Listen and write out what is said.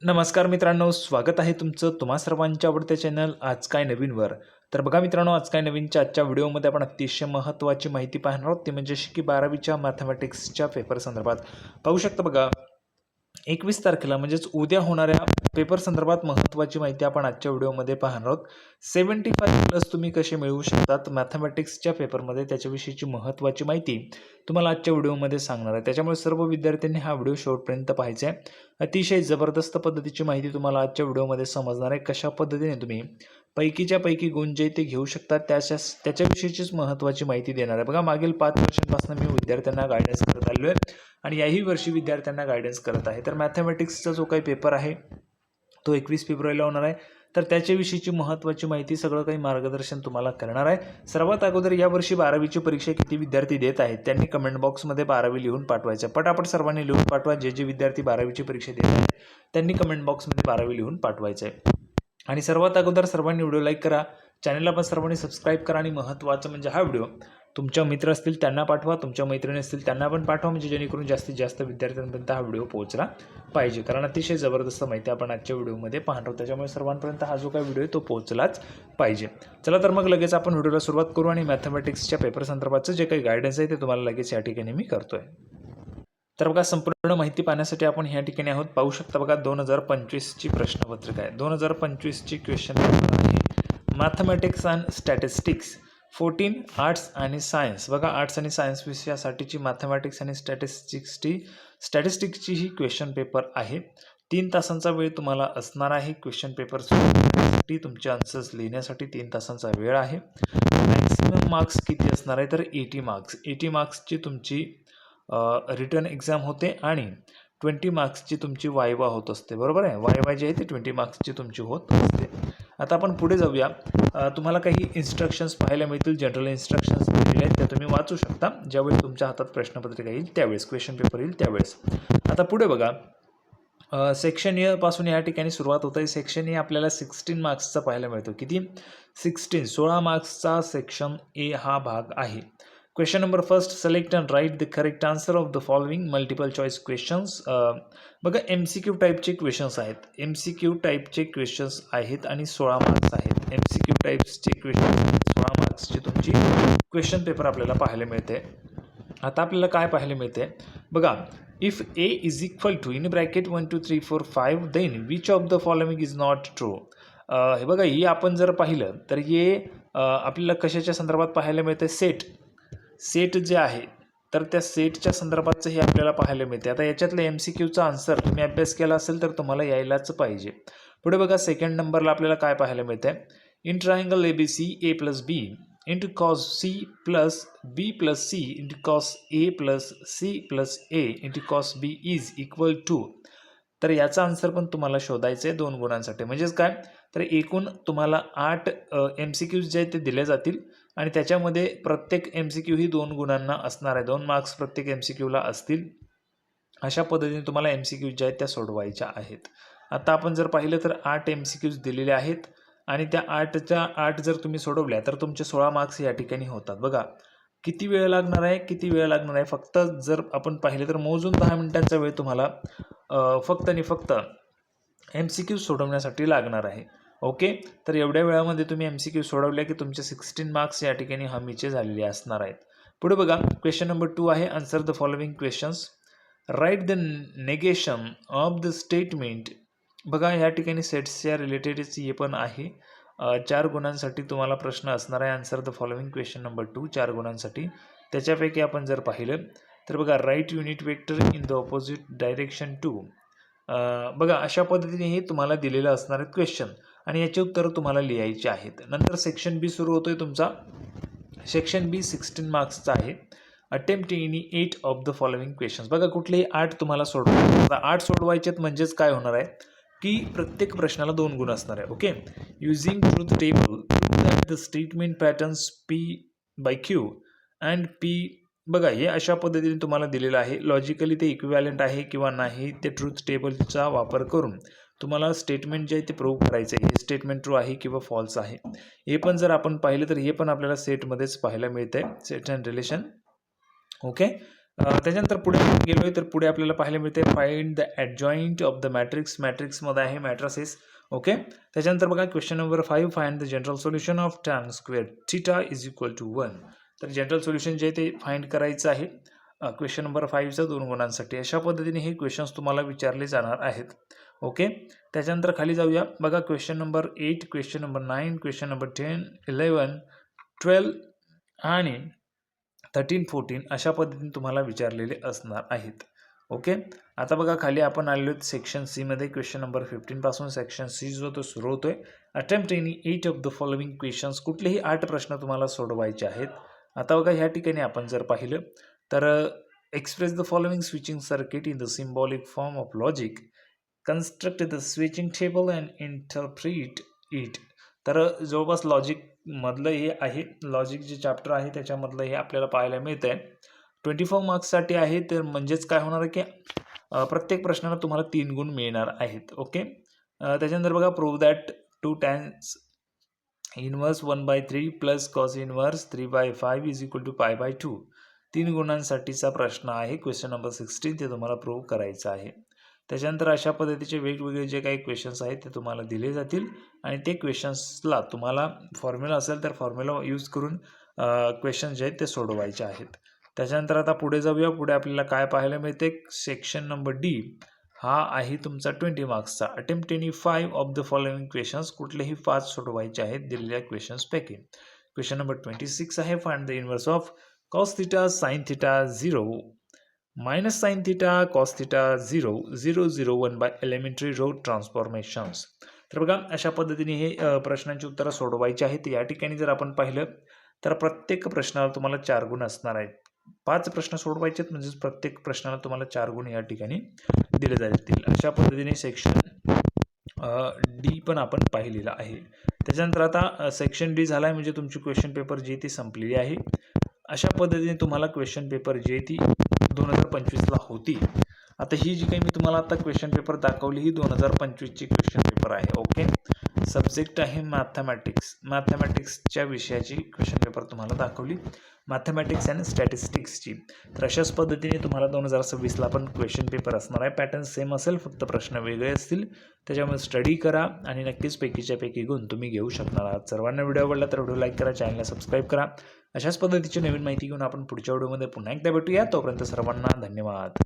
नमस्कार मित्रांनो, स्वागत आहे तुमचं तुम्हा सर्वांच्या आवडत्या चॅनल आज काय नवीनवर. तर बघा मित्रांनो, आज काय नवीनच्या आजच्या व्हिडिओमध्ये आपण अतिशय महत्त्वाची माहिती पाहणार आहोत. ती म्हणजे की 12वीच्या मॅथमॅटिक्सच्या पेपर संदर्भात पाहू शकता. बघा 21 तारखेला म्हणजेच उद्या होणाऱ्या पेपर संदर्भात महत्त्वाची माहिती आपण आजच्या व्हिडिओमध्ये पाहणार आहोत. 75 प्लस तुम्ही कसे मिळवू शकतात मॅथमॅटिक्सच्या पेपरमध्ये, त्याच्याविषयीची महत्त्वाची माहिती तुम्हाला आजच्या व्हिडिओमध्ये सांगणार आहे. त्याच्यामुळे सर्व विद्यार्थ्यांनी हा व्हिडिओ शेवटपर्यंत पाहायचा आहे. अतिशय जबरदस्त पद्धतीची माहिती तुम्हाला आजच्या व्हिडिओमध्ये समजणार आहे. कशा पद्धतीने तुम्ही पैकीच्या पैकी गुण जे ते घेऊ शकतात त्याच्याविषयीचीच महत्त्वाची माहिती देणार आहे. बघा मागील 5 वर्षांपासून मी विद्यार्थ्यांना गायडन्स करत आलो आहे आणि याही वर्षी विद्यार्थ्यांना गायडन्स करत आहे. तर मॅथमॅटिक्सचा जो काही पेपर आहे तो 21 फेब्रुवारीला होणार आहे. तर त्याच्याविषयीची महत्त्वाची माहिती, सगळं काही मार्गदर्शन तुम्हाला करणार आहे. सर्वात अगोदर यावर्षी 12वीची परीक्षा किती विद्यार्थी देत आहेत त्यांनी कमेंट बॉक्समध्ये 12वी लिहून पाठवायचं. पटापट सर्वांनी लिहून पाठवा. जे विद्यार्थी 12वीची परीक्षा देत आहेत त्यांनी कमेंट बॉक्समध्ये 12वी लिहून पाठवायचं आहे. आणि सर्वात अगोदर सर्वांनी व्हिडिओ लाईक करा, चॅनलला पण सर्वांनी सबस्क्राईब करा. आणि महत्त्वाचं म्हणजे हा व्हिडिओ तुमच्या मित्र असतील त्यांना पाठवा, तुमच्या मैत्रिणी असतील त्यांना पण पाठवा, म्हणजे जेणेकरून जास्तीत जास्त विद्यार्थ्यांपर्यंत हा व्हिडिओ पोहोचला पाहिजे. कारण अतिशय जबरदस्त माहिती आपण आजच्या व्हिडिओमध्ये पाहणार आहोत, त्याच्यामुळे सर्वांपर्यंत हा जो काही व्हिडिओ आहे तो पोहोचलाच पाहिजे. चला तर मग लगेच आपण व्हिडिओला सुरुवात करू आणि मॅथमॅटिक्सच्या पेपर संदर्भाचं जे काही गायडन्स आहे ते तुम्हाला लगेच या ठिकाणी मी करतोय. तर बघा संपूर्ण माहिती पाहण्यासाठी आपण ह्या ठिकाणी आहोत. पाहू शकता बघा 2025ची प्रश्नपत्रिका आहे. 2025ची क्वेश्चन पेपर आहे मॅथमॅटिक्स अँड स्टॅटिस्टिक्स 14 आर्ट्स आणि सायन्स. बघा आर्ट्स आणि सायन्स विषयासाठीची मॅथमॅटिक्स आणि स्टॅटिस्टिक्सची ही क्वेश्चन पेपर आहे. 3 तासांचा वेळ तुम्हाला असणार आहे. क्वेश्चन पेपर सोडवण्यासाठी, तुमचे आन्सर्स लिहिण्यासाठी 3 तासांचा वेळ आहे. मॅक्सिमम मार्क्स किती असणार आहे तर 80 मार्क्स. 80 मार्क्सची तुमची रिटर्न एक्झाम होते आणि 20 मार्क्सची तुमची वायवा होत असते. बरोबर आहे. वायवा जी आहे ती 20 मार्क्सची तुमची होत असते. आता आपण पुढे जाऊया. तुम्हाला काही इन्स्ट्रक्शन्स पाहायला मिळतील. जनरल इन्स्ट्रक्शन्स दिलेले आहेत त्या तुम्ही वाचू शकता ज्यावेळी तुमच्या हातात प्रश्नपत्रिका येईल त्यावेळेस, क्वेश्चन पेपर येईल त्यावेळेस. आता पुढे बघा सेक्शन ए पासून या ठिकाणी सुरुवात होत आहे. सेक्शन ए आपल्याला 16 मार्क्सचा पाहायला मिळतो. किती? 16 मार्क्सचा सेक्शन ए हा भाग आहे. Question number first, select and write the correct answer of the following multiple choice questions. बघा MCQ टाईपचे क्वेश्चन्स आहेत. MCQ टाईपचे क्वेश्चन्स आहेत आणि 16 मार्क्स आहेत. MCQ टाईप्सचे क्वेश्चन 16 मार्क्सची तुमची क्वेश्चन पेपर आपल्याला पाहायला मिळते. आता आपल्याला काय पाहायला मिळते बघा, if A is equal to in bracket 1 2 3 4 5 then which of the following is not true. हे बघा ही आपण जर पाहिलं तर हे आपल्याला कशाच्या संदर्भात पाहायला मिळते? सेट जे आहे तर त्या सेटच्या संदर्भाचं हे आपल्याला पाहायला मिळते. आता याच्यातलं MCQचा आन्सर तुम्ही अभ्यास केला असेल तर तुम्हाला यायलाच पाहिजे. पुढे बघा सेकंड नंबरला आपल्याला काय पाहायला मिळते? In triangle ABC A plus B into cos C plus B plus C into cos A plus C plus A into cos B is equal to. तर याचा आन्सर पण तुम्हाला शोधायचं आहे 2 गुणांसाठी. म्हणजेच काय तर एकूण तुम्हाला 8 MCQs जे आहेत ते दिले जातील आणि त्याच्यामध्ये प्रत्येक MCQ ही 2 गुणांना असणार आहे. 2 मार्क्स प्रत्येक MCQला असतील. अशा पद्धतीने तुम्हाला MCQ ज्या आहेत त्या सोडवायच्या आहेत. आता आपण जर पाहिलं तर 8 MCQs दिलेले आहेत आणि त्या 8च्या 8 जर तुम्ही सोडवल्या तर तुमचे 16 मार्क्स या ठिकाणी होतात. बघा किती वेळ लागणार आहे? फक्त जर आपण पाहिलं तर मोजून 10 मिनिटांचा वेळ तुम्हाला फक्त आणि फक्त MCQ सोडवण्यासाठी लागणार आहे. ओके, तर एवढ्या वेळामध्ये तुम्ही MCQ सोडवल्या की तुमचे 16 मार्क्स या ठिकाणी हमीचे झालेले असणार आहेत. पुढे बघा क्वेश्चन नंबर 2 आहे answer the following questions. Write the negation of the statement. बघा या ठिकाणी सेट्सच्या रिलेटेडच हे पण आहे. 4 गुणांसाठी तुम्हाला प्रश्न असणार आहे. Answer the following question number 2 4 गुणांसाठी. त्याच्यापैकी आपण जर पाहिलं तर बघा right unit vector in the opposite direction to. बघा अशा पद्धतीने हे तुम्हाला दिलेलं असणार आहे क्वेश्चन आणि याची उत्तरं तुम्हाला लिहायची आहेत. नंतर सेक्शन B सुरू होतोय तुमचा. सेक्शन B 16 मार्क्सचा आहे. Attempt any 8 of the following questions. बघा कुठलेही 8 तुम्हाला सोडवायचे. आता 8 सोडवायचेत म्हणजेच काय होणार आहे की प्रत्येक प्रश्नाला 2 गुण असणार आहे. Okay, using truth table prove that the statement patterns P/Q and P. बघा हे अशा पद्धतीने तुम्हाला दिलेलं आहे. लॉजिकली ते इक्विव्हॅलंट आहे किंवा नाही ते ट्रूथ टेबलचा वापर करून तुम्हाला स्टेटमेंट जे आहे ते प्रूव्ह करायचं आहे. हे स्टेटमेंट ट्रू आहे किंवा फॉल्स आहे. हे पण जर आपण पाहिलं तर हे पण आपल्याला सेटमध्येच पाहायला मिळतंय. Set and relation. ओके, त्याच्यानंतर पुढे आपण गेलोय तर पुढे आपल्याला पाहायला मिळते find the adjoint of the matrix. मॅट्रिक्समध्ये आहे मॅट्रिसेस. ओके. त्याच्यानंतर बघा question number 5 find the general solution of tan square theta is equal to 1. तर जनरल सोल्युशन जे ते फाइंड करायचं आहे क्वेश्चन नंबर 5च्या 2 गुणांसाठी. अशा पद्धतीने हे क्वेश्चन्स तुम्हाला विचारले जाणार आहेत. ओके. त्याच्यानंतर खाली जाऊया. बघा question number 8, question number 9, question number 10, 11, 12 आणि 13, 14 अशा पद्धतीने तुम्हाला विचारलेले असणार आहेत. ओके. आता बघा खाली आपण आलेलो सेक्शन सी मध्ये. क्वेश्चन नंबर 15 पासून सेक्शन सी जो तो सुरू होतोय. Attempt any 8 of the following questions. कुठलेही 8 प्रश्न तुम्हाला सोडवायचे आहेत. आता बघा ह्या ठिकाणी आपण जर पाहिलं तर express the following switching circuit in the symbolic form of logic. Construct the switching table and interpret it. तर जवळपास लॉजिक मधलं हे आहे. लॉजिक जे चॅप्टर आहे त्याच्यामधलं हे आपल्याला पाहायला मिळतंय. 24 मार्क्ससाठी आहे. तर म्हणजेच काय होणार आहे की प्रत्येक प्रश्नाला तुम्हाला 3 गुण मिळणार आहेत. ओके. त्याच्यानंतर बघा prove that 2 tan inverse 1/3 plus cos inverse 3/5 is equal to π/2. 3 गुणांसाठीचा प्रश्न आहे. क्वेश्चन नंबर 16 ते तुम्हाला प्रूव्ह करायचं आहे. त्याच्यानंतर अशा पद्धतीचे वेगवेगळे जे काही क्वेश्चन्स आहेत ते तुम्हाला दिले जातील आणि ते क्वेश्चन्सला तुम्हाला फॉर्म्युला असेल तर फॉर्म्युला यूज करून क्वेश्चन जे आहेत ते सोडवायचे आहेत. त्याच्यानंतर आता पुढे जाऊया. पुढे आपल्याला काय पाहायला मिळते. सेक्शन नंबर डी हा आहे तुमचा 20 मार्क्सचा. Attempt any 5 of the following questions. कुठलेही 5 सोडवायचे आहेत दिलेल्या क्वेश्चन्सपैकी. क्वेश्चन नंबर 26 आहे find the inverse of cos theta sine theta 0 minus sine theta cos theta 0 0 0 1 by elementary row transformations. तर बघा अशा पद्धतीने हे प्रश्नांची उत्तरं सोडवायची आहेत. या ठिकाणी जर आपण पाहिलं तर प्रत्येक प्रश्नाला तुम्हाला 4 गुण असणार आहेत. 5 प्रश्न सोडवायचे आहेत म्हणजेच प्रत्येक प्रश्नाला तुम्हाला 4 गुण या ठिकाणी दिले जातील. अशा पद्धतीने सेक्शन डी पण आपण पाहिलेला आहे. त्याच्यानंतर आता सेक्शन डी झाला आहे म्हणजे तुमची क्वेश्चन पेपर जी ती संपलेली आहे. अशा पद्धतीने तुम्हाला क्वेश्चन पेपर जी ती 2025ला होती. आता ही जी काही मी तुम्हाला आता क्वेश्चन पेपर दाखवली ही 2025ची क्वेश्चन पेपर आहे. ओके. सब्जेक्ट आहे मॅथमॅटिक्स. मॅथमॅटिक्सच्या विषयाची क्वेश्चन पेपर तुम्हाला दाखवली. मॅथमॅटिक्स अँड स्टॅटिस्टिक्सची. तर अशाच पद्धतीने तुम्हाला 2026ला पण क्वेश्चन पेपर असणार आहे. पॅटर्न सेम असेल फक्त प्रश्न वेगळे असतील. त्याच्यामुळे स्टडी करा आणि नक्कीच पैकीच्या पैकी गुण तुम्ही घेऊ शकणार आहात. सर्वांना व्हिडिओ आवडला तर व्हिडिओ लाईक करा, चॅनलला सबस्क्राईब करा. अशाच पद्धतीची नवीन माहिती घेऊन आपण पुढच्या व्हिडिओमध्ये पुन्हा एकदा भेटूया. तोपर्यंत सर्वांना धन्यवाद.